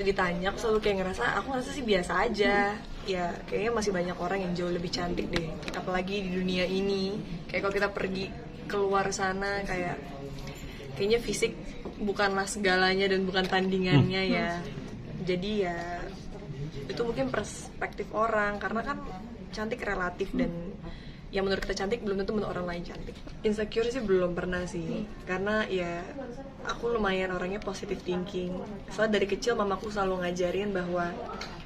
ditanya aku selalu kayak aku ngerasa sih biasa aja. Ya kayaknya masih banyak orang yang jauh lebih cantik deh, apalagi di dunia ini. Kayak kalau kita pergi keluar sana, kayaknya fisik bukanlah segalanya dan bukan tandingannya ya. Jadi ya itu mungkin perspektif orang, karena kan cantik relatif, dan yang menurut kita cantik belum tentu menurut orang lain cantik. Insecure sih belum pernah sih, karena ya aku lumayan orangnya positive thinking. Soalnya dari kecil mamaku selalu ngajarin bahwa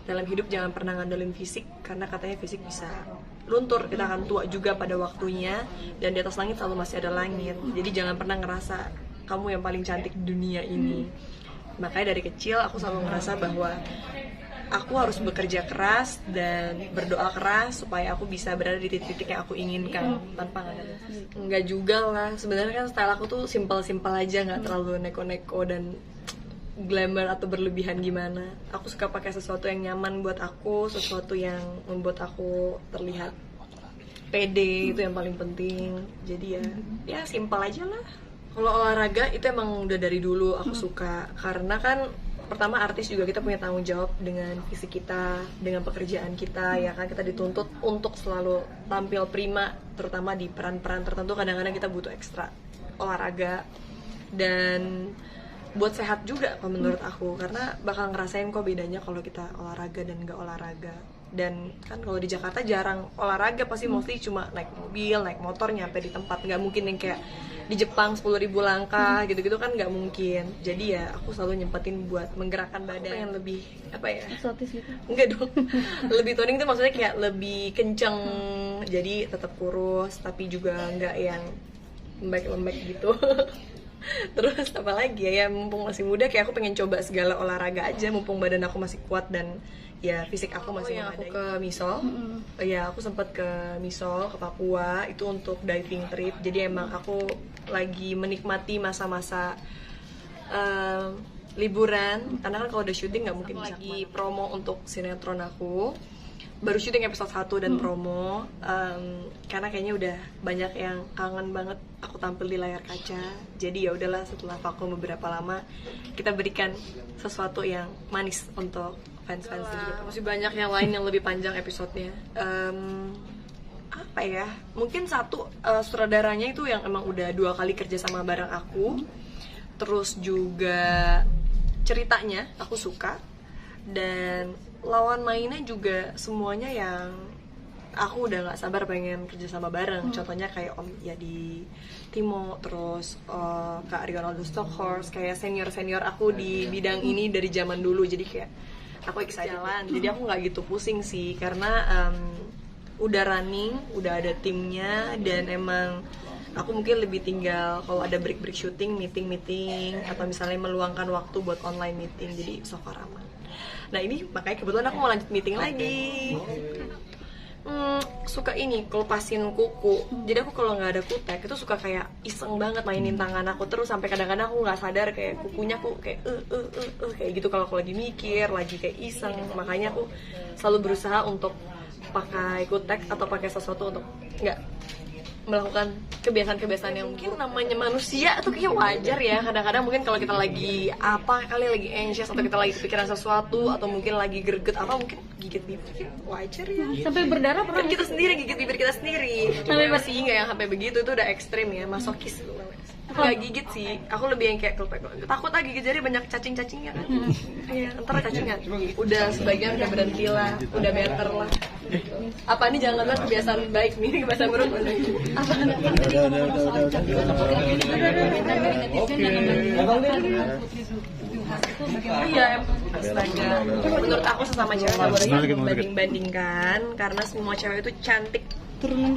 dalam hidup jangan pernah ngandelin fisik, karena katanya fisik bisa luntur, kita akan tua juga pada waktunya, dan di atas langit selalu masih ada langit. Jadi jangan pernah ngerasa kamu yang paling cantik di dunia ini. Makanya dari kecil aku selalu ngerasa bahwa aku harus bekerja keras dan berdoa keras supaya aku bisa berada di titik-titik yang aku inginkan tanpa nggak juga lah. Sebenarnya kan style aku tuh simpel-simpel aja, nggak terlalu neko-neko dan glamour atau berlebihan gimana. Aku suka pakai sesuatu yang nyaman buat aku, sesuatu yang membuat aku terlihat pede, itu yang paling penting. Jadi ya simpel aja lah. Kalau olahraga itu emang udah dari dulu aku suka, karena kan pertama artis juga kita punya tanggung jawab dengan fisik kita, dengan pekerjaan kita, ya kan kita dituntut untuk selalu tampil prima, terutama di peran-peran tertentu. Kadang-kadang kita butuh ekstra olahraga dan buat sehat juga kalau menurut aku, karena bakal ngerasain kok bedanya kalau kita olahraga dan nggak olahraga. Dan kan kalau di Jakarta jarang olahraga, pasti mostly cuma naik mobil, naik motor, nyampe di tempat. Nggak mungkin yang kayak di Jepang 10.000 langkah gitu-gitu kan nggak mungkin. Jadi ya aku selalu nyempetin buat menggerakkan badan yang lebih eksotis gitu. Enggak dong. Lebih toning tuh maksudnya kayak lebih kenceng, jadi tetap kurus tapi juga nggak yang lembek-lembek gitu. Terus apa lagi ya, mumpung masih muda kayak aku pengen coba segala olahraga aja, mumpung badan aku masih kuat dan ya fisik aku masih memadai. Aku ke Misol, ya aku sempat ke Misol, ke Papua, itu untuk diving trip. Jadi emang aku lagi menikmati masa-masa liburan, karena kan kalau udah syuting nggak mungkin bisa lagi promo untuk sinetron aku. Baru syuting episode 1 dan promo, karena kayaknya udah banyak yang kangen banget aku tampil di layar kaca. Jadi ya udahlah, setelah vakum beberapa lama kita berikan sesuatu yang manis untuk fans-fans juga. Masih banyak yang lain yang lebih panjang episodenya. Apa ya? Mungkin satu sutradaranya itu yang emang udah 2 kali kerja sama bareng aku. Terus juga ceritanya aku suka, dan lawan mainnya juga semuanya yang aku udah nggak sabar pengen kerja sama bareng. Contohnya kayak Om Yadi Timo, terus Kak Rionaldo Stockhorst, kayak senior aku di bidang ini dari zaman dulu. Jadi kayak aku excited jalan. Jadi aku nggak gitu pusing sih, karena udah running, udah ada timnya, dan emang aku mungkin lebih tinggal kalau ada break syuting, meeting atau misalnya meluangkan waktu buat online meeting. Jadi so far aman. Nah ini makanya kebetulan aku mau lanjut meeting lagi. Suka ini kelepasin kuku. Jadi aku kalau nggak ada kutek itu suka kayak iseng banget mainin tangan aku terus, sampai kadang-kadang aku nggak sadar kayak kukunya aku kayak kayak gitu kalau aku lagi mikir, lagi kayak iseng. Makanya aku selalu berusaha untuk pakai kutek atau pakai sesuatu untuk nggak melakukan kebiasaan-kebiasaan yang mungkin namanya manusia tuh kayak wajar ya. Kadang-kadang mungkin kalau kita lagi lagi anxious, atau kita lagi kepikiran sesuatu, atau mungkin lagi greget mungkin gigit bibir, wajar ya. Sampai berdarah pernah? Kan kita sendiri gigit bibir kita sendiri. Sampai masih nggak yang sampai begitu, itu udah ekstrim ya, masokis. Nggak gigit sih, aku lebih yang kayak takut lagi gigit jari banyak cacing-cacingnya kan. Iya, ntar cacingan. Udah sebagian udah berhenti lah, udah better lah. Apa ini jangan-jangan kebiasaan baik nih, kebiasaan buruk. Apa? Iya, astaga. Menurut aku sesama cewek gak boleh banding-bandingkan, karena semua cewek itu cantik.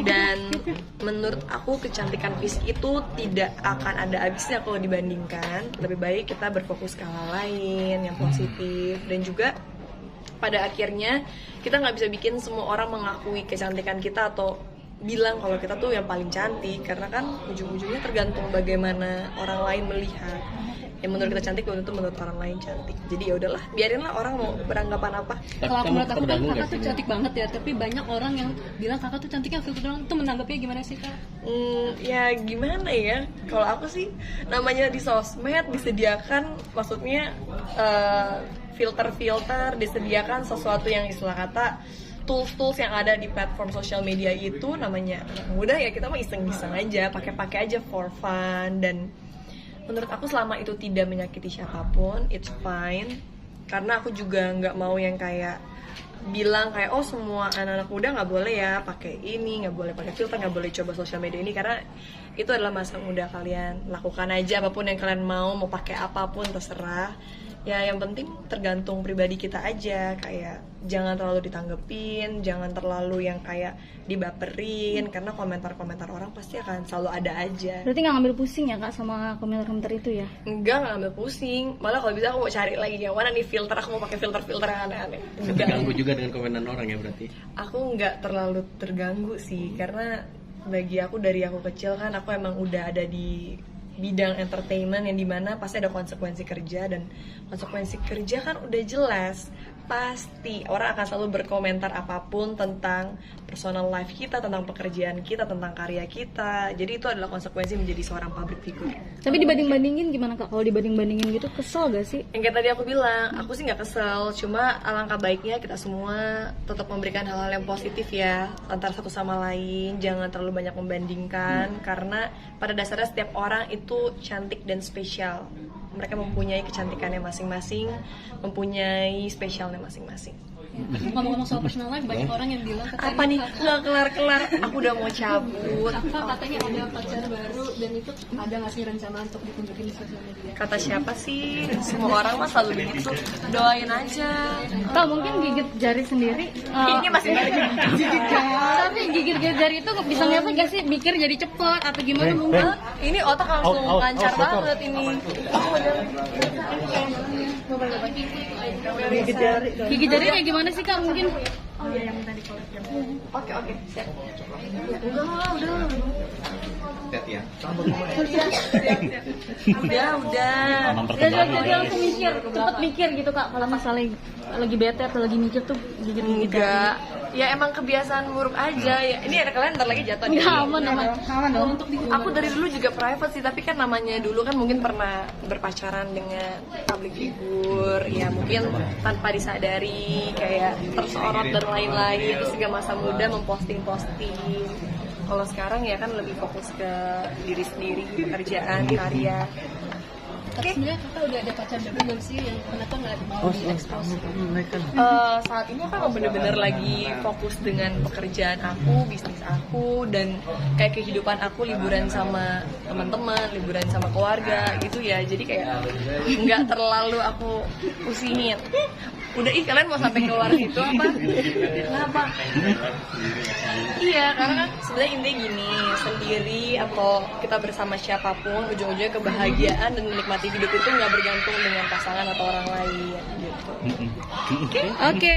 Dan menurut aku kecantikan fisik itu tidak akan ada habisnya kalau dibandingkan. Lebih baik kita berfokus ke hal lain yang positif, dan juga pada akhirnya kita nggak bisa bikin semua orang mengakui kecantikan kita atau bilang kalau kita tuh yang paling cantik, karena kan ujung-ujungnya tergantung bagaimana orang lain melihat. Yang menurut kita cantik belum tentu menurut orang lain cantik. Jadi ya udahlah, biarinlah orang mau beranggapan apa. Kalau aku menurut aku kan kakak tuh cantik banget ya, tapi banyak orang yang bilang kakak tuh cantiknya filter doang. Itu menanggapnya gimana sih kak? Ya gimana ya, kalau aku sih namanya di sosmed disediakan, maksudnya filter-filter, disediakan sesuatu yang istilah kata tools-tools yang ada di platform sosial media itu namanya anak muda, ya kita mah iseng-iseng aja, pakai-pakai aja for fun. Dan menurut aku selama itu tidak menyakiti siapapun, it's fine. Karena aku juga nggak mau yang kayak bilang kayak oh semua anak-anak muda nggak boleh ya pakai ini, nggak boleh pakai filter, nggak boleh coba sosial media ini, karena itu adalah masa muda kalian. Lakukan aja apapun yang kalian mau pakai apapun terserah. Ya yang penting tergantung pribadi kita aja, kayak jangan terlalu ditanggepin, jangan terlalu yang kayak dibaperin, karena komentar-komentar orang pasti akan selalu ada aja. Berarti nggak ngambil pusing ya Kak sama komentar-komentar itu ya? Enggak ngambil pusing, malah kalau bisa aku mau cari lagi yang mana nih filter, aku mau pakai filter-filter yang aneh-aneh. Terganggu juga dengan komentar orang ya berarti? Aku nggak terlalu terganggu sih, karena bagi aku dari aku kecil kan aku emang udah ada di bidang entertainment yang dimana pasti ada konsekuensi kerja, dan konsekuensi kerja kan udah jelas, pasti orang akan selalu berkomentar apapun tentang personal life kita, tentang pekerjaan kita, tentang karya kita. Jadi itu adalah konsekuensi menjadi seorang public figure. Tapi dibanding-bandingin gimana Kak? Kalau dibanding-bandingin gitu kesel gak sih? Yang kayak tadi aku bilang, aku sih nggak kesel, cuma alangkah baiknya kita semua tetap memberikan hal-hal yang positif ya antara satu sama lain, jangan terlalu banyak membandingkan, karena pada dasarnya setiap orang itu cantik dan spesial. Mereka mempunyai kecantikannya masing-masing, mempunyai spesialnya masing-masing. Ngomong-ngomong soal personal life, banyak orang yang bilang Apa nih? Nggak kelar-kelar, aku udah mau cabut. Kakak katanya ada pacar baru, dan itu ada nggak sih rencana untuk ditunjukin di sosial media? Kata siapa sih? Semua orang mah selalu begitu. Doain aja. Kak mungkin gigit jari sendiri. Ini masih gigit jari. Tapi gigit jari itu bisa ngefek gak sih? Mikir jadi cepet atau gimana mungkin? Ini otak langsung lancar banget ini. Gigit jari kayak gimana sih Kak mungkin? Oh iya, yang tadi Oke, siap. Udah. Ya. Udah. Jadi langsung mikir, cepet mikir gitu Kak. Kalau misalnya lagi bete atau lagi mikir tuh gigit Enggak. Ya emang kebiasaan buruk aja ya. Ini ada kalian ntar lagi jatuh nih. Enggak aman dong. Untuk Aku dari dulu juga private sih, tapi kan namanya dulu kan mungkin pernah berpacaran dengan public figure, ya mungkin tanpa disadari kayak tersorot dan lain-lain, terus juga masa muda memposting-posting. Kalau sekarang ya kan lebih fokus ke diri sendiri, pekerjaan, karya. Tapi sebenarnya kakak udah ada pacar baru belum sih, yang kenapa nggak mau diekspos? Saat ini aku bener-bener lagi fokus dengan pekerjaan aku, bisnis aku, dan kayak kehidupan aku, liburan sama teman-teman, liburan sama keluarga gitu ya. Jadi kayak nggak terlalu aku pusingin. Udah kalian mau sampai keluar situ apa? Kenapa? Iya, karena kan sebenarnya intinya gini, sendiri atau kita bersama siapapun, ujung-ujungnya kebahagiaan dan menikmati hidup itu nggak bergantung dengan pasangan atau orang lain gitu. Oke.